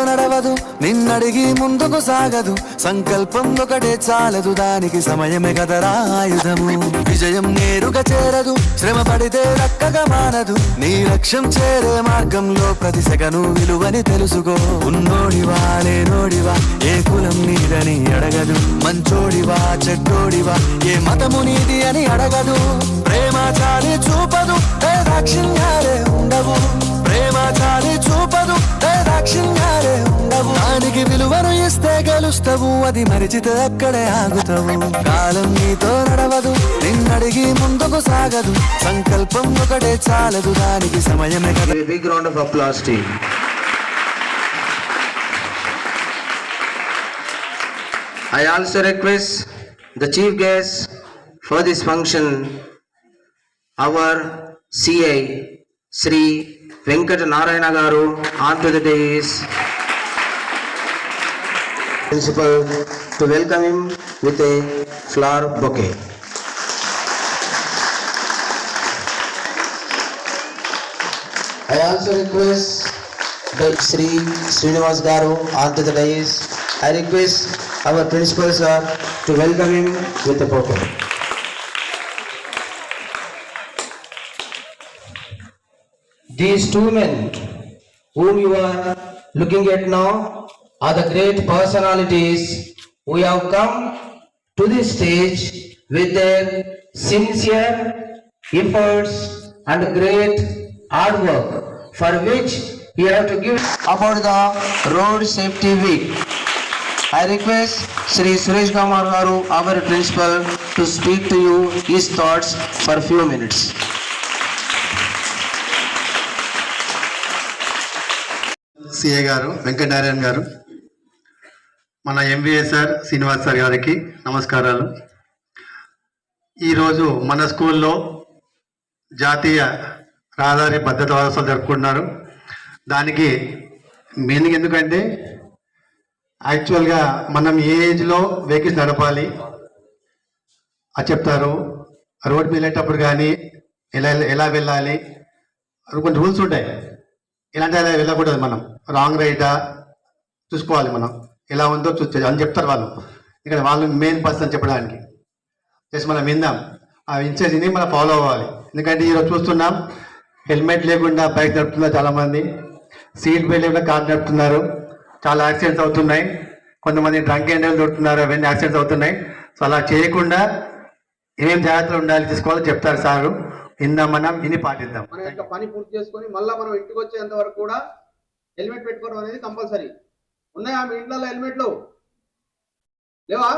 నడవదు, నిన్నడిగి ముందుకు సాగదు. సంకల్పం ఒకటే చాలదు, దానికి సమయమే కదరా ఆయుధము. విజయం నేరుగా చేరదు, శ్రమ పడితే దక్కగా మానదు. నీ లక్ష్యం చేరే మార్గంలో ప్రతి సెకను విలువని తెలుసుకో. ఉన్నోడివా లేనోడివా, ఏ కులం నీదని అడగదు. మంచోడివా చెడ్డోడివా, ఏ మతము నీది అని అడగదు. ప్రేమ చాలి చూపదు, దాక్షిణ్యాలే ఉండవు. ప్రేమ చాలి చూపదు, దాక్షిణ్యాలే ఉండవు. దానికి విలువను ఇస్తే గెలుస్తావు, అది మరిచితే అక్కడే ఆగుతావు. కాలం నీతో నడవదు, నిన్నడిగి ముందుకు సాగదు. సంకల్పం ఒకటే చాలదు, దానికి సమయమే కదా. Big round of applause team. I also request the chief guest for this function, our CA Sri Venkata Narayana Garu, onto the dais. Principal to welcome him with a flower bouquet. I also request the Sri Srinivas Garu onto the dais. I request our principal sir to welcome him with a bouquet. These two men whom you are looking at now are the great personalities who have come to this stage with their sincere efforts and great hard work, for which you have to give about the Road Safety Week. I request Sri Suresh Kumar Garu, our principal, to speak to you his thoughts for a few minutes. CA గారు వెంకటనారాయణ గారు, మన MVA sir Srinivas sir గారికి నమస్కారాలు. ఈరోజు మన స్కూల్లో జాతీయ రహదారి భద్రతా వారోత్సవాలు జరుపుకుంటున్నారు. దానికి మీనింగ్ ఎందుకంటే యాక్చువల్గా మనం ఏ ఏజ్లో వెహికల్స్ నడపాలి అది చెప్తారు. రోడ్డు మీద వెళ్ళేటప్పుడు కానీ ఎలా వెళ్ళాలి, కొన్ని రూల్స్ ఉంటాయి. ఇలాంటి అలా వెళ్ళకూడదు. మనం రాంగ్ రైటా చూసుకోవాలి, మనం ఎలా ఉందో అని చెప్తారు వాళ్ళు. ఇక్కడ వాళ్ళు మెయిన్ పర్సన్ చెప్పడానికి జస్ట్ మనం విందాం, ఆ ఇన్సెస్ని మనం ఫాలో అవ్వాలి. ఎందుకంటే ఈరోజు చూస్తున్నాం హెల్మెట్ లేకుండా బైక్ నడుపుతున్నారు చాలామంది, సీట్ బెల్ట్ లేకుండా కార్ నడుపుతున్నారు, చాలా యాక్సిడెంట్స్ అవుతున్నాయి. కొంతమంది డ్రంక్ అండ్ డ్రైవ్ నడుపుతున్నారు, అవన్నీ యాక్సిడెంట్స్ అవుతున్నాయి. సో అలా చేయకుండా ఏమేమి జాగ్రత్తలు ఉండాలి తీసుకోవాలో చెప్తారు సారు. ఇందాం, మనం ఇన్ని పాటిద్దాం. మన యొక్క పని పూర్తి చేసుకొని మళ్ళీ మనం ఇంటికి వచ్చేంత వరకు కూడా హెల్మెట్ పెట్టుకోవడం అనేది కంపల్సరీ. ఉన్నాయా మీ ఇంట్లో హెల్మెట్లు? లేవా?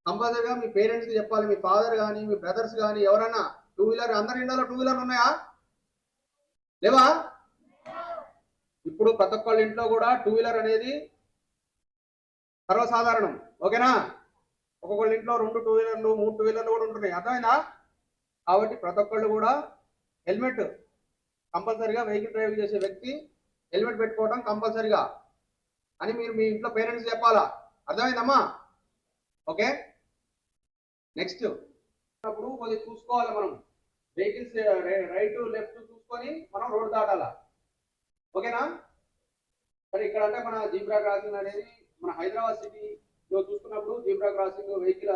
కంపల్సరీగా మీ పేరెంట్స్కి చెప్పాలి. మీ ఫాదర్ కానీ మీ బ్రదర్స్ కానీ ఎవరైనా టూ వీలర్, అందరి ఇంట్లో టూ వీలర్ ఉన్నాయా? లేవా? ఇప్పుడు ప్రతి ఒక్కళ్ళ ఇంట్లో కూడా టూ వీలర్ అనేది సర్వసాధారణం. ఓకేనా? ఒక్కొక్కళ్ళ ఇంట్లో 2 టూ వీలర్లు 3 టూ వీలర్లు కూడా ఉంటున్నాయి. అర్థమైందా? కాబట్టి ప్రతి ఒక్కళ్ళు కూడా హెల్మెట్ కంపల్సరీగా, వెహికల్ డ్రైవింగ్ చేసే వ్యక్తి హెల్మెట్ పెట్టుకోవడం కంపల్సరీగా అని మీరు మీ ఇంట్లో పేరెంట్స్ చెప్పాలా. అర్థమైందమ్మా? ఓకే. నెక్స్ట్ అప్పుడు కొద్దిగా చూసుకోవాలి మనం, వెహికల్స్ రైట్ లెఫ్ట్ చూసుకొని మనం రోడ్ దాటాలా. ఓకేనా? సరే, ఇక్కడ అంటే మన జీబ్రా క్రాసింగ్ అనేది మన హైదరాబాద్ సిటీలో చూసుకున్నప్పుడు జీబ్రా క్రాసింగ్ వెహికల్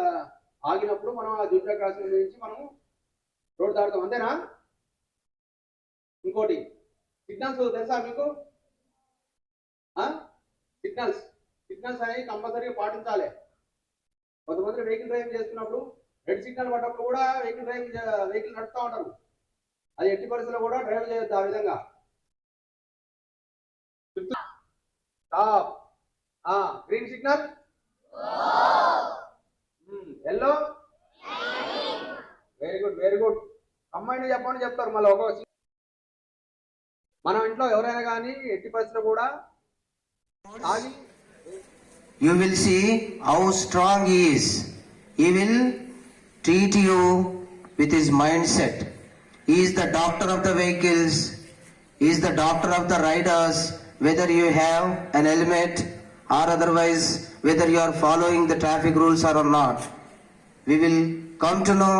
ఆగినప్పుడు మనం ఆ జీబ్రా క్రాసింగ్ నుంచి మనం రోడ్ దాటుతాం. అంతేనా? ఇంకోటి సిగ్నల్స్ తెలుసా మీకు? సిగ్నల్స్ అనేవి కంపల్సరీగా పాటించాలి. కొంతమంది వెహికల్ డ్రైవింగ్ చేస్తున్నప్పుడు రెడ్ సిగ్నల్ పడ్డప్పుడు కూడా వెహికల్ నడుపుతూ ఉంటారు. అది ఎట్టి పరిస్థితుల్లో కూడా డ్రైవ్ చేయొద్దు ఆ విధంగా. Stop. Green signal, yellow, very good very good. Combined చెప్పమని చెప్తారు మళ్ళీ ఒక్కొక్క. మన ఇంట్లో ఎవరైనా కానీ ఎట్టి పరిస్థితుల్లో కూడా ఆగి. You will see how strong he is. He will treat you with his mindset. He is the doctor of the vehicles. He is the doctor of the riders. Whether you have an helmet or otherwise, whether you are following the traffic rules or not, we will come to know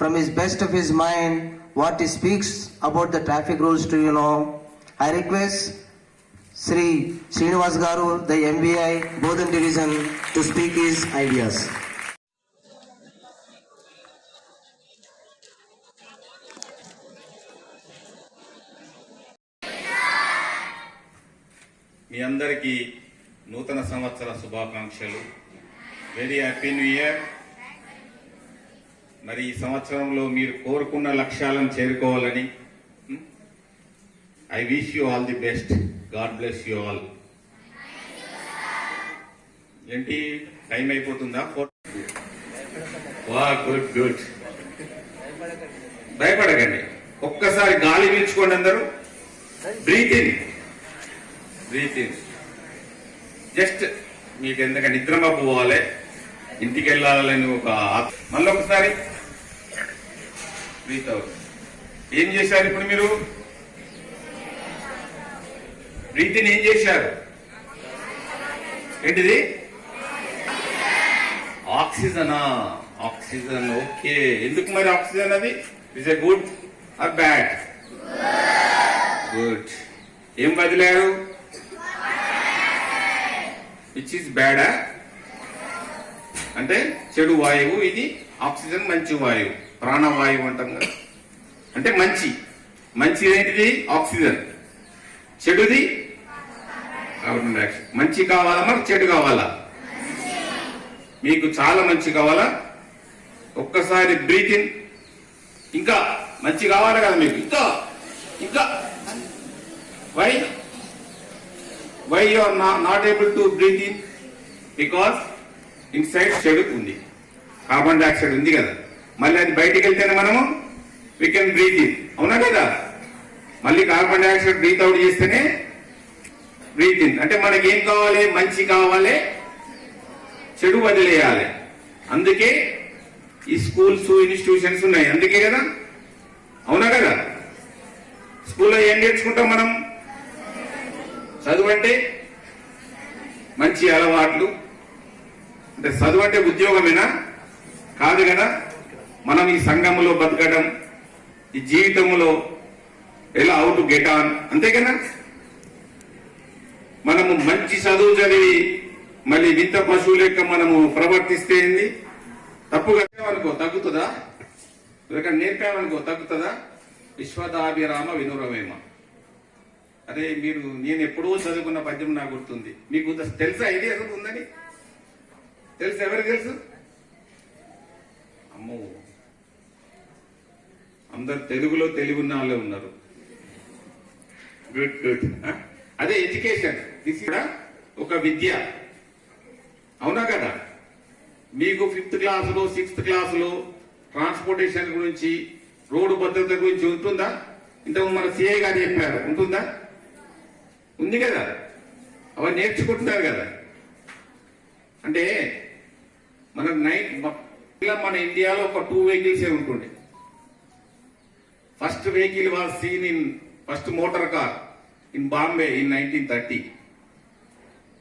from his best of his mind what he speaks about the traffic rules to you know. I request Sri Srinivas Garu, the MBI, Bodhan Division, to speak his ideas. మీ అందరికీ నూతన సంవత్సర శుభాకాంక్షలు. Very happy new year. మరి ఈ సంవత్సరంలో మీరు కోరుకున్న లక్ష్యాలను చేరుకోవాలని I wish you all the best. God bless you all. ఏంటి టైం అయిపోతుందా? వా గుడ్ గుడ్. భయపడకండి. ఒక్కసారి గాలి పీల్చుకోండి అందరూ. Breathe in, breathe in. Just మీకు ఎందుకంటే నిద్రమబ్బు పోవాలి, ఇంటికి వెళ్ళాలని ఒక మళ్ళీ ఒకసారి బ్రీత్ అవుట్. ఏం చేశారు ఇప్పుడు మీరు? బ్రీత్ ఇన్ ఏం చేశారు? ఏంటిది? ఆక్సిజనా? ఆక్సిజన్. ఓకే. ఎందుకు మరి ఆక్సిజన్? అది is a good or bad? Good. ఏం వదిలారు? విచ్ ఈస్ బ్యాడా? అంటే చెడు వాయువు. ఇది ఆక్సిజన్ మంచి వాయువు, ప్రాణవాయువు అంటాం కదా. అంటే మంచి. మంచి ఏంటిది? ఆక్సిజన్. చెడుది కార్బన్ డైఆక్సైడ్. మంచి కావాలా మరి చెడు కావాలా? మీకు చాలా మంచి కావాలా? ఒక్కసారి బ్రీత్ ఇన్. ఇంకా మంచి కావాలా కదా మీకు? ఇంకా ఇంకా why you are not able to breathe in? Because inside చెడు ఉంది, కార్బన్ డైఆక్సైడ్ ఉంది కదా. మళ్ళీ అది బయటికి వెళ్తేనే మనము వీ కెన్ బ్రీత్ ఇన్. అవునా కదా? మళ్ళీ కార్బన్ డైఆక్సైడ్ బ్రీత్ అవుట్ చేస్తేనే బ్రీత్ ఇన్. అంటే మనకి ఏం కావాలి? మంచి కావాలి, చెడు వదిలేయాలి. అందుకే ఈ స్కూల్స్, ఇన్స్టిట్యూషన్స్ ఉన్నాయి. అందుకే కదా. అవునా కదా? స్కూల్లో ఏం నేర్చుకుంటాం మనం? చదువు అంటే మంచి అలవాట్లు. అంటే చదువు అంటే ఉద్యోగమేనా? కాదు కదా. మనం ఈ సంఘంలో బతకడం, ఈ జీవితంలో ఎలా హౌ టు గెట్ ఆన్, అంతే కదా. మనము మంచి చదువు చదివి మళ్ళీ వింత పశువు లెక్క మనము ప్రవర్తిస్తే ఏంది? తప్పుగా అనుకో తగ్గుతుందా? ఇక్కడ నేర్పామనుకో తగ్గుతుందా? విశ్వదాభిరామ వినురవేమ. అదే మీరు, నేను ఎప్పుడో చదువుకున్న పద్యం నాకు గుర్తుంది. మీకు తెలుసా ఇది అసలు ఉందని? తెలుసు? ఎవరికి తెలుసు? అమ్మో, అందరు తెలుగులో తెలివిన్న వాళ్ళే ఉన్నారు. Good good. అదే ఎడ్యుకేషన్. ఇది కూడా ఒక విద్య. అవునా కదా? మీకు 5th క్లాసులో 6th క్లాసులో ట్రాన్స్పోర్టేషన్ గురించి, రోడ్డు భద్రత గురించి ఉంటుందా? ఇంతకు మన సిఐ గారు చెప్పారు. ఉంటుందా? ఉంది కదా. అవన్నీ నేర్చుకుంటున్నారు కదా. అంటే మన ఇండియాలో ఒక 2 వెహికల్స్ ఉంటుండే. First vehicle was scene in first motor car in Bombay in 1930.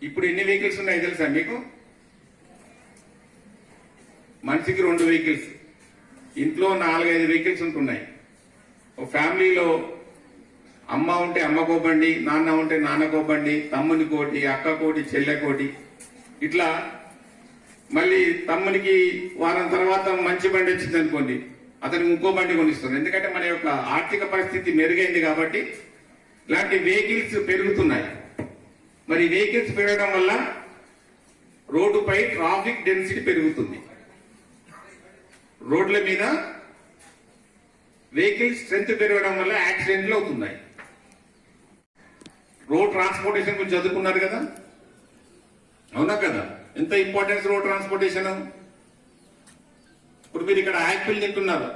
ఇప్పుడు ఎన్ని వెహికల్స్ ఉన్నాయి తెలుసా మీకు? మనిషికి 2 వెహికల్స్. ఇంట్లో 4-5 వెహికల్స్ ఉంటున్నాయి. ఒక ఫ్యామిలీలో అమ్మ ఉంటే అమ్మకో బండి, నాన్న ఉంటే నాన్నకో బండి, తమ్ముని కోటి, అక్క కోటి, చెల్లె కోటి. ఇట్లా మళ్ళీ తమ్మునికి వారం తర్వాత మంచి బండి వచ్చింది అనుకోండి, అతనికి ఇంకో బండి కొనిస్తారు. ఎందుకంటే మన యొక్క ఆర్థిక పరిస్థితి మెరుగైంది కాబట్టి ఇలాంటి వెహికల్స్ పెరుగుతున్నాయి. మరి వెహికల్స్ పెరగడం వల్ల రోడ్డుపై ట్రాఫిక్ డెన్సిటీ పెరుగుతుంది. రోడ్ల మీద వెహికల్ స్ట్రెంత్ పెరగడం వల్ల యాక్సిడెంట్లు అవుతున్నాయి. రోడ్ ట్రాన్స్పోర్టేషన్ గురించి చదువుకున్నారు కదా. అవునా కదా? ఎంత ఇంపార్టెన్స్ రోడ్ ట్రాన్స్పోర్టేషన్. ఇప్పుడు మీరు ఇక్కడ యాపిల్ తింటున్నారు,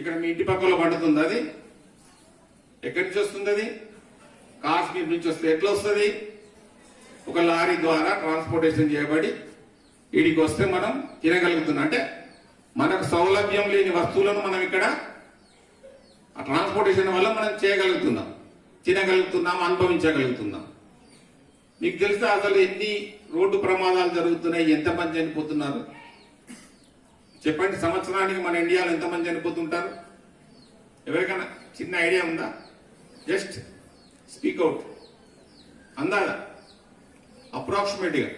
ఇక్కడ మీ ఇంటి పక్కలో పండుతుంది. అది ఎక్కడి నుంచి వస్తుంది? అది కాశ్మీర్ నుంచి వస్తుంది. ఎట్లా వస్తుంది? ఒక లారీ ద్వారా ట్రాన్స్పోర్టేషన్ చేయబడి వీడికి వస్తే మనం తినగలుగుతున్నాం. అంటే మనకు సౌలభ్యం లేని వస్తువులను మనం ఇక్కడ ఆ ట్రాన్స్పోర్టేషన్ వల్ల మనం చేయగలుగుతున్నాం, తినగలుగుతున్నాం, అనుభవించగలుగుతున్నాం. మీకు తెలుసా అసలు ఎన్ని రోడ్డు ప్రమాదాలు జరుగుతున్నాయి? ఎంతమంది చనిపోతున్నారు చెప్పండి. సంవత్సరానికి మన ఇండియాలో ఎంతమంది చనిపోతుంటారు? ఎవరికైనా చిన్న ఐడియా ఉందా? జస్ట్ స్పీక్ అవుట్ అందాల అప్రాక్సిమేట్గా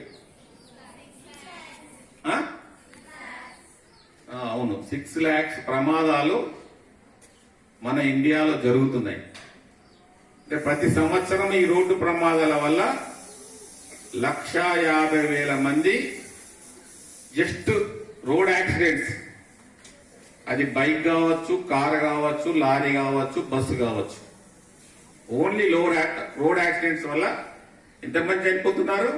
అవును 6 lakhs ప్రమాదాలు మన ఇండియాలో జరుగుతున్నాయి. అంటే ప్రతి సంవత్సరం ఈ రోడ్డు ప్రమాదాల వల్ల 1,50,000 మంది జస్ట్ రోడ్ యాక్సిడెంట్స్, అది బైక్ కావచ్చు, కార్ కావచ్చు, లారీ కావచ్చు, బస్సు కావచ్చు, ఓన్లీ రోడ్ యాక్సిడెంట్స్ వల్ల ఎంతమంది చనిపోతున్నారు?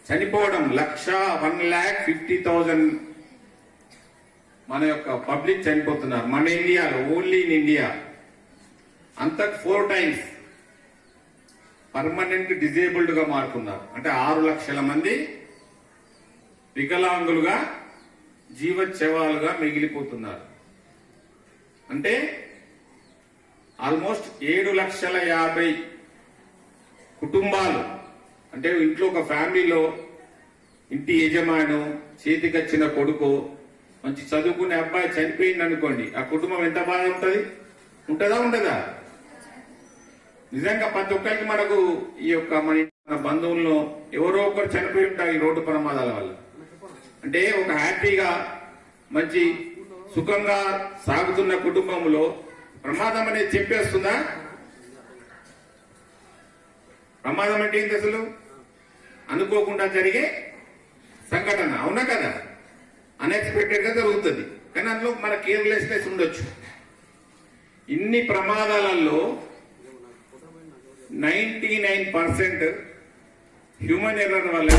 చనిపోవడం 1,50,000 మన యొక్క పబ్లిక్ చనిపోతున్నారు మన ఇండియాలో, ఓన్లీ ఇన్ ఇండియా. అంతకు 4 times పర్మనెంట్ డిజేబుల్డ్ గా మారుతున్నారు. అంటే 6 లక్షల మంది వికలాంగులుగా జీవచ్ఛవాలుగా మిగిలిపోతున్నారు. అంటే ఆల్మోస్ట్ 7,50,000 కుటుంబాలు, అంటే ఇంట్లో ఒక ఫ్యామిలీలో ఇంటి యజమాను, చేతికొచ్చిన కొడుకు, మంచి చదువుకునే అబ్బాయి చనిపోయింది అనుకోండి, ఆ కుటుంబం ఎంత బాధ ఉంటుంది? ఉంటుందా ఉండదా? నిజంగా ప్రతి ఒక్కరికి మనకు ఈ యొక్క మన బంధువుల్లో ఎవరో ఒకరు చనిపోయి ఉంటారు ఈ రోడ్డు ప్రమాదాల వల్ల. అంటే ఒక హ్యాపీగా మంచి సుఖంగా సాగుతున్న కుటుంబంలో ప్రమాదం అనేది చెప్పేస్తుందా? ప్రమాదం అంటే ఏంటి అసలు? అనుకోకుండా జరిగే సంఘటన, అవునా కదా? అన్ఎక్స్పెక్టెడ్ గా జరుగుతుంది, కానీ అందులో మన కేర్లెస్నెస్ ఉండొచ్చు. ఇన్ని ప్రమాదాలలో 99% హ్యూమన్ ఎర్రర్ వల్ల